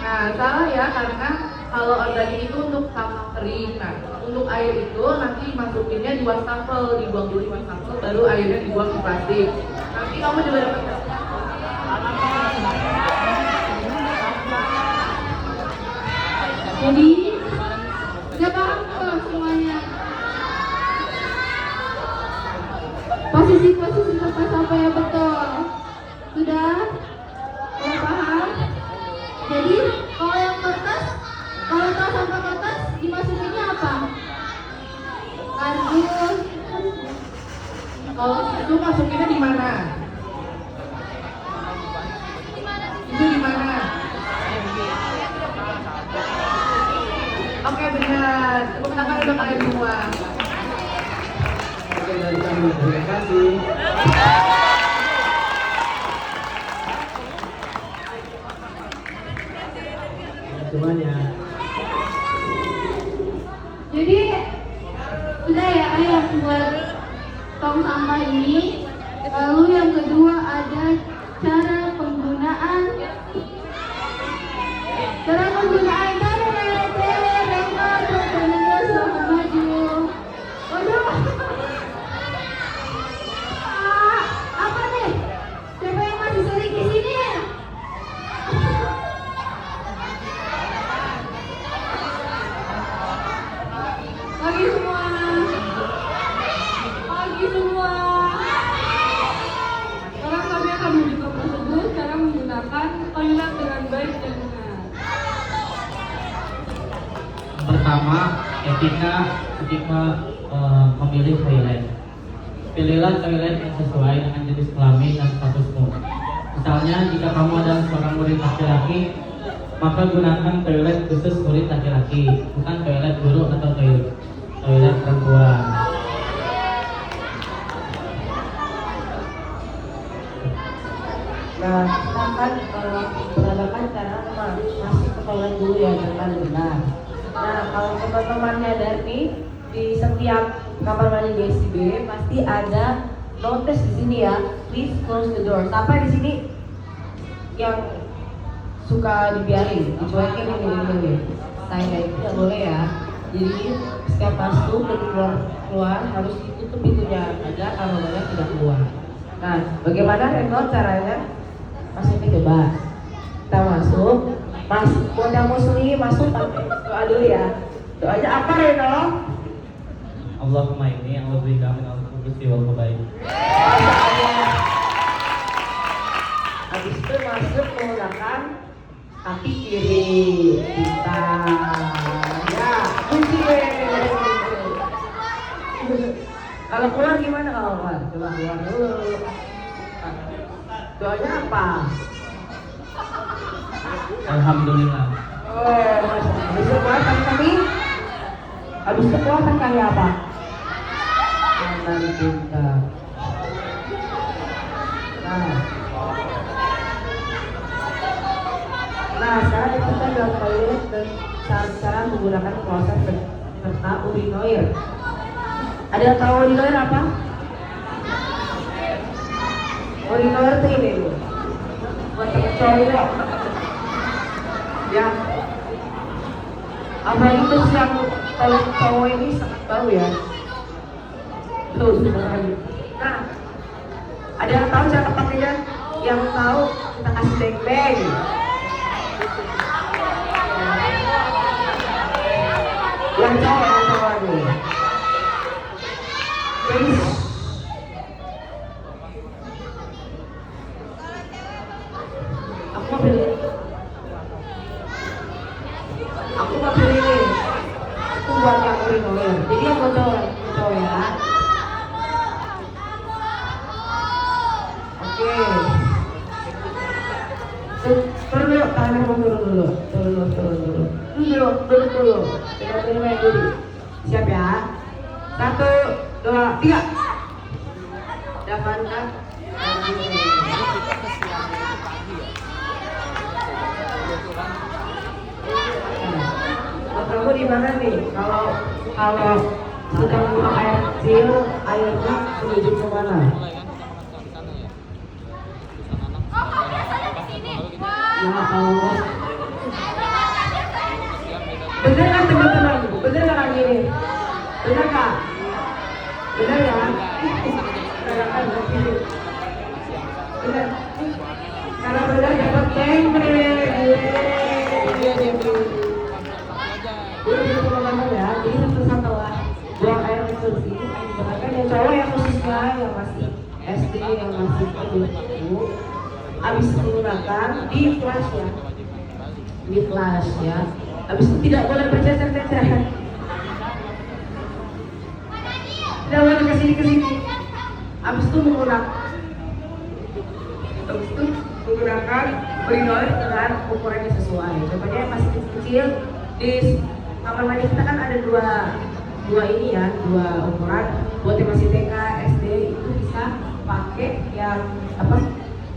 Nah, salah ya, karena kalau organik itu untuk sampah kering. Nah, untuk air itu nanti masukinnya di wastafel, dibuang dulu di wastafel, baru airnya dibuang di plastik. Nanti kamu juga dapat. Jadi udah paham tuh semuanya. Posisi-posisi tempat sampah yang betul. Sudah? Udah paham? Jadi kalau yang kertas, kalau tong sampah kertas dimasukinnya apa? Kardus. Kalau itu masukinnya di mana? Itu di mana? Oke, benar. Tepuk tangan untuk kalian semua. Oke, dari kami terima kasih. Semuanya. Jadi udah ya yang buat tong sampah ini. Lalu yang kedua ada cara penggunaan. Cara penggunaan apa nih? Siapa yang masih sering di sini? Pagi semua. Pagi semua. Sekarang kami akan membuka prosedur cara menggunakan toilet dengan baik dan benar. Pertama, etika ketika memilih toilet. Pilihlah toilet yang sesuai dengan jenis kelamin dan statusmu. Misalnya, jika kamu adalah seorang murid laki-laki, maka gunakan toilet khusus murid laki-laki, bukan toilet guru atau toilet perempuan. Nah, kita akan mengadakan cara masuk ke toilet dulu ya dengan benar. Nah, kalau teman-teman nyadar nih, di setiap kamar mandi GSIB pasti ada notice di sini ya, please close the door. Sampai di sini yang suka dibiarin, dicuekin ini. Saya itu nggak boleh ya. Jadi setiap masuk dan keluar harus ditutup pintunya agar aromanya tidak keluar. Nah, bagaimana Reno caranya? Masuknya coba. Kita masuk, buat yang muslim masuk pakai doa dulu ya. Doanya apa Reno? Allahumma inni a'udzubika min al-khubuthi wal khaba'ith. Masya Allah. Habis itu masuk menggunakan kaki kiri kita. Ya, kunci. Kalau keluar gimana kalau keluar? Coba keluar dulu. Doanya apa? Alhamdulillah. Oh, habis itu keluar kaki. Habis itu keluar kaki apa? Kanan kita. Nah, sekarang kita dalam toilet dan cara menggunakan proses serta urinoir. Ada yang tahu urinoir apa? Urinoir itu ini buat cowok. Ya. Apalagi terus yang toilet cowok ini sangat tahu ya. Tuh, nah, ada yang tahu cara pakainya? Yang tahu kita kasih beng-beng. Yang cowok nih. Aku mau pilih ini. Aku buat yang urinoir. Jadi yang cowok ya. Oke. Turun dulu, tangannya turun dulu. Turun dulu. Terima dulu. Siap ya? 1, 2, 3. Dapatkan. Kamu di mana nih? Kalau sedang buang air kecil, airnya menuju ke mana? Oh, kamu sampai sini. Wah. Ya Allah. Bener kan teman-teman? Bener nggak lagi ini? Bener nggak? Bener ya? Bener kan? Bener. Karena bener dapat tempe. Jadi teman-teman ya, jadi setelah buang air kecil di sini, bahkan yang cowok yang khususnya yang masih SD yang masih perlu habis menggunakan di kelas ya, di kelas ya. Habis itu tidak boleh bercecer-ceceran, tidak boleh kesini. Habis itu menggunakan urinoir dengan ukuran yang sesuai. Contohnya yang masih kecil di kamar mandi kita kan ada dua ini ya, dua ukuran. Buat yang masih TK, SD itu bisa pakai yang apa?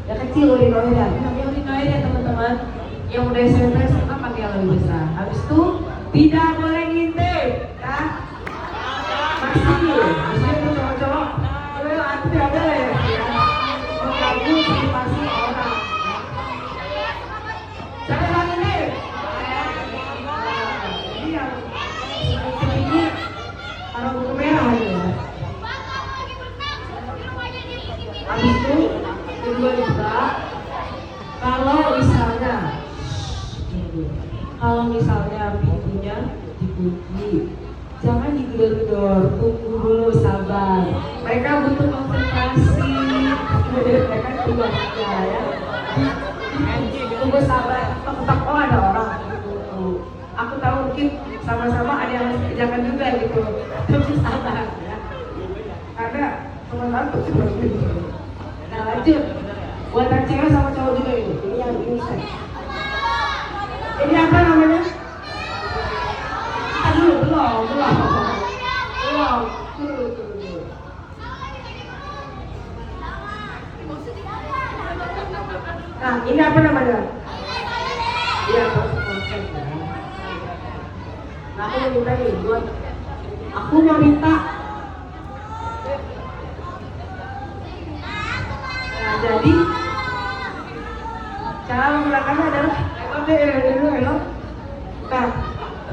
Yang kecil urinoir ya. Namanya urinoir ya teman-teman. Yang udah SMP SMA pakai yang lebih besar. Habis itu tidak boleh ngintip, ya. Masih itu cowok-cowok. Kalau aku tidak boleh ya. Mengganggu privasi orang. Jangan lagi nih. Ini yang ini taruh buku merah ya. Habis itu kedua juga kalau misalnya pintunya dikunci, jangan digedor-gedor, tunggu dulu, sabar. Mereka butuh konsentrasi. Mereka tunggu aja ya. Tunggu sabar. Tak oh ada orang gitu. Aku tahu mungkin sama-sama ada yang kerjakan juga gitu. Tapi sabar ya. Karena teman-teman tuh seperti itu. Nah lanjut. Buat yang cewek sama cowok juga ini. Ini yang ini saya. Ini apa namanya? Belum. Nah, ini apa namanya? Iya, konsep ya. Nah, aku mau minta. Nah, jadi cara menggunakannya adalah elok. Nah,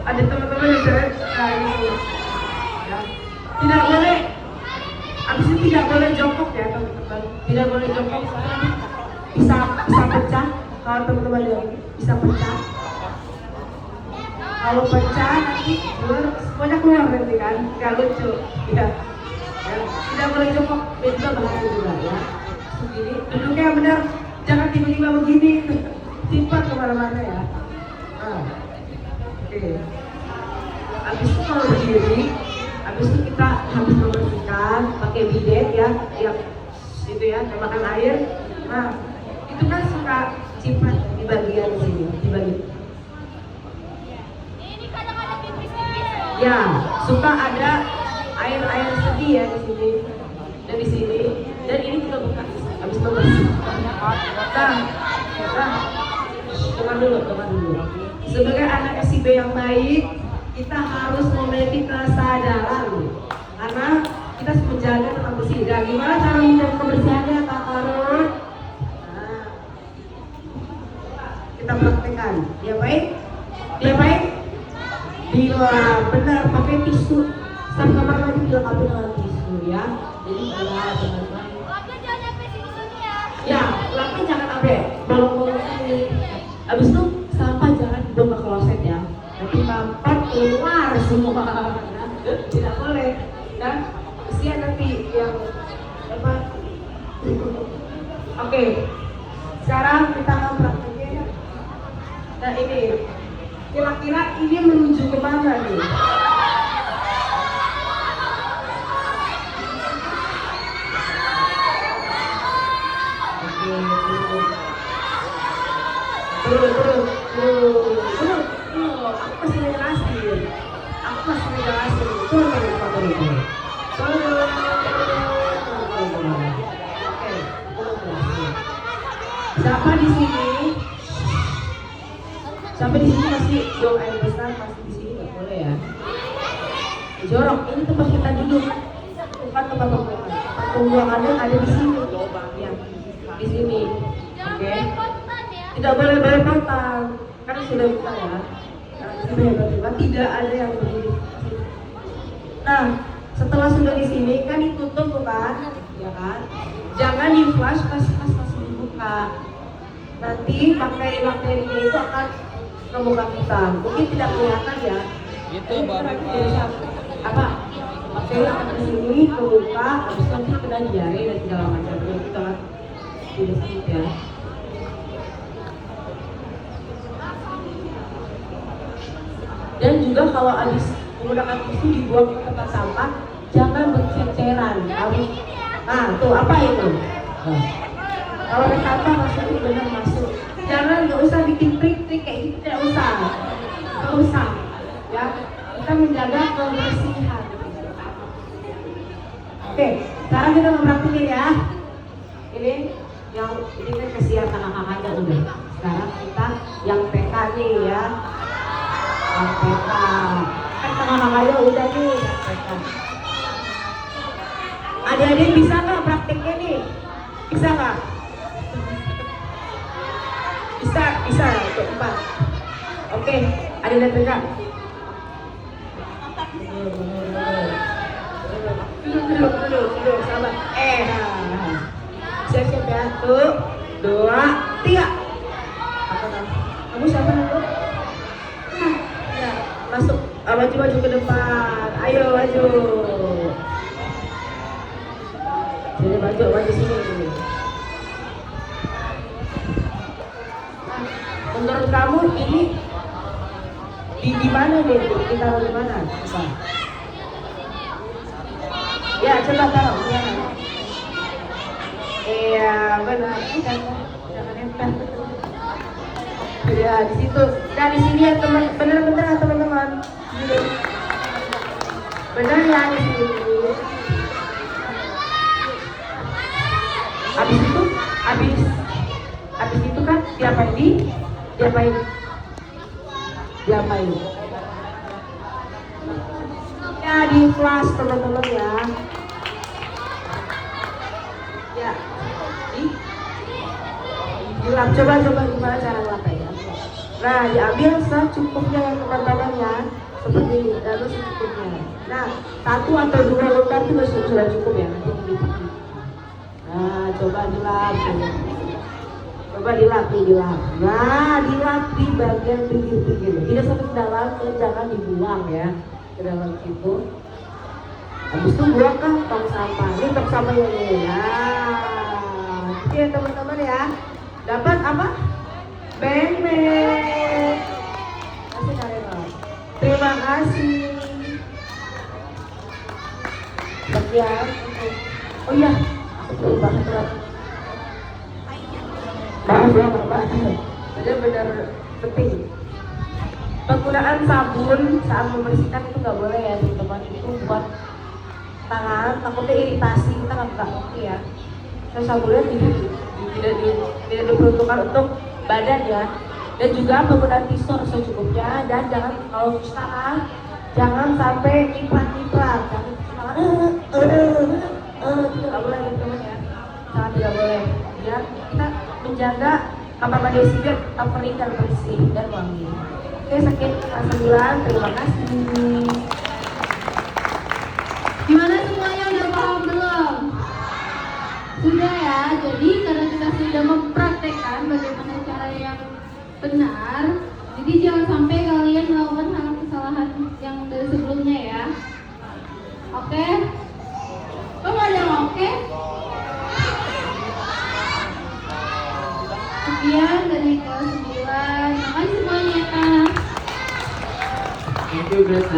ada teman-teman yang cewek kayak ini. Ya. Tidak boleh. Abis itu tidak boleh jongkok ya teman-teman. Tidak boleh jongkok. Bisa pecah. Kalau teman-teman lihat ini bisa pecah. Kalau pecah nanti semuanya keluar nanti kan. Gak lucu. Ya. Tidak boleh jongkok. Itu bahaya juga ya. Begini. Duduknya yang benar. Jangan tiba-tiba begini. Timpat kemana-mana ya. Oke. Habis itu kalau berdiri, habis itu kita habis membersihkan pakai bidet ya, yang itu ya, tembakan air. Nah, itu kan suka ciprat di bagian sini, di bagian. Ya, suka ada air sedih ya di sini dan di sini, dan ini juga bekas habis membersihkan. Nah, teman dulu. Sebagai anak SIB yang baik, kita harus memiliki kesadaran karena kita harus menjaga tentang bersih. Dan gimana cara menjaga kebersihannya, Kak Karun? Nah, kita praktekkan. Dia baik? Bila benar pakai tisu. Setiap kamar mandi dilengkapi dengan tisu ya. Jadi benar teman-teman. Ya, lapnya jangan sampai bolong-bolong ini. Habis itu sampah jangan dibuang ke kloset ya. Nanti mampet keluar semua. Ya. Tidak boleh. Dan kesian nanti yang apa? Oke. Sekarang kita akan prakteknya. Nah ini kira-kira ini menuju kemana nih? Terus. Aku masih ngejelasin. Siapa di sini masih buang air besar, masih di sini nggak boleh ya. Jorok, ini tempat kita duduk, bukan tempat pembuangan. Tempat pembuangannya ada di sini, ya, di sini. Oke. Tidak boleh berpotong. Kan sudah bisa ya. Nah, tidak ada yang berdiri. Nah, setelah sudah di sini kan ditutup bukan? Ya kan? Jangan di flash pas langsung dibuka. Nanti bakteri-bakterinya itu akan ke muka kita. Mungkin tidak kelihatan ya. Itu apa? Bakteri akan ke sini ke muka, habis nanti kena diare dan segala macam. Itu kan tidak sakit ya. Dan juga kalau habis menggunakan tisu dibuang ke tempat sampah, jangan berceceran. Harus, nah tuh apa itu? Nah, kalau ada sampah masukin benar masuk. Jangan nggak usah bikin trik-trik kayak gitu, tidak usah, nggak usah. Ya, kita menjaga kebersihan. Oke, sekarang kita mempraktikin ya. Ini kan kesian kakak-kakaknya udah. Sekarang kita yang PK nih ya. Yang PK kan kakak-kakaknya udah nih yang PK. Adik-adik bisa nggak praktiknya nih? Bisa nggak? Bisa untuk 4. Oke, adik-adik PK. Duduk, sahabat. Siap-siap ya. 1, 2, 3. Kamu siapa dulu? Ya, masuk. Maju ke depan. Ayo maju. Jadi maju sini. Nah, menurut kamu ini di mana nih? Kita taruh di mana? Coba. Ya, coba taruh. Iya, benar. Jangan nempel. Ya, di situ. Nah, di sini ya benar teman-teman. Benar ya di sini. Habis itu kan diapain? Ya, di flash teman-teman ya. Ya, dilap. Coba gimana cara ngelapnya ya. Nah, diambil secukupnya ya teman-teman ya. Seperti ini, lalu secukupnya. Nah, 1 atau 2 lembar itu sudah cukup ya. Nanti dikit. Nah, coba dilap. Nah, dilap di bagian pinggir-pinggir. Tidak sampai ke dalam, jangan dibuang ya. Ke dalam situ. Habis itu buang ke tong sampah. Ini tong sampahnya ini. Nah, oke teman-teman ya. Dapat apa? Beng-beng. Kasih Karena. Terima kasih. Sekian. Oh iya, aku lupa telat. Maaf ya, benar-benar penting. Penggunaan sabun saat membersihkan itu nggak boleh ya teman-teman. Itu buat tangan, takutnya iritasi, kita nggak oke ya. Terus sabunnya tidak diperuntukkan untuk badan ya. Dan juga penggunaan tisu secukupnya. Dan jangan kalau cuci tangan jangan sampai nyiprat, jangan cuci tangan itu nggak boleh teman-teman ya. Sangat tidak boleh. Ya, kita menjaga kamar mandi biar tetap kering dan bersih dan wangi. Oke, sekian kelas 9. Terima kasih. Gimana semuanya udah paham belum? Sudah ya, jadi karena kita sudah mempraktekkan bagaimana cara yang benar, jadi jangan sampai kalian melakukan hal kesalahan yang dari sebelumnya ya. Oke? Kok ada yang oke? Sekian dari kelas 9. Makasih semuanya. Thank you, Grace.